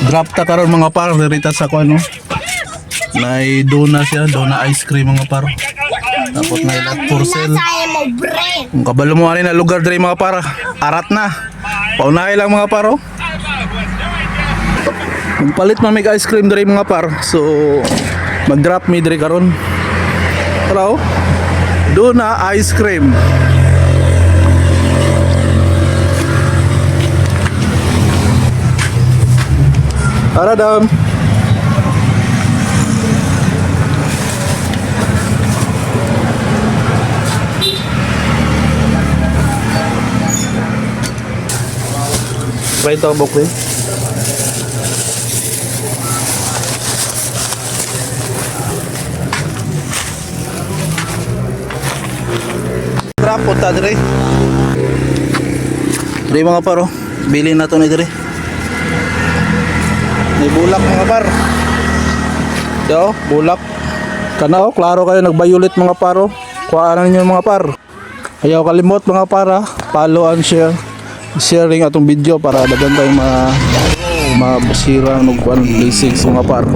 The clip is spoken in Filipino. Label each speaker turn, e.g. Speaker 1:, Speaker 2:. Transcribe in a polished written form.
Speaker 1: Drop ta karon mga par dirita sa kuno. Nay dona siya, dona ice cream mga par. Tapos na ilat for sale. Kung kabalo mo ani na lugar diri mga par, arat na. Paunahay lang mga par. Oh. Kung palit man may ice cream diri mga par, so mag-drop me diri karon. Hello. Dona ice cream. Aradam. Right to bukli. Drop po ta dire. Dire mga paro. Bili na to ni dire. May bulak mga par. Yo, bulak. Kana oh, klaro kayo nagbayulit mga paro. Kuhaan ninyo mga par. Ayaw kalimot mga para. Follow and share. Sharing atong video para daghan tayong mabasira ng blessings mga par.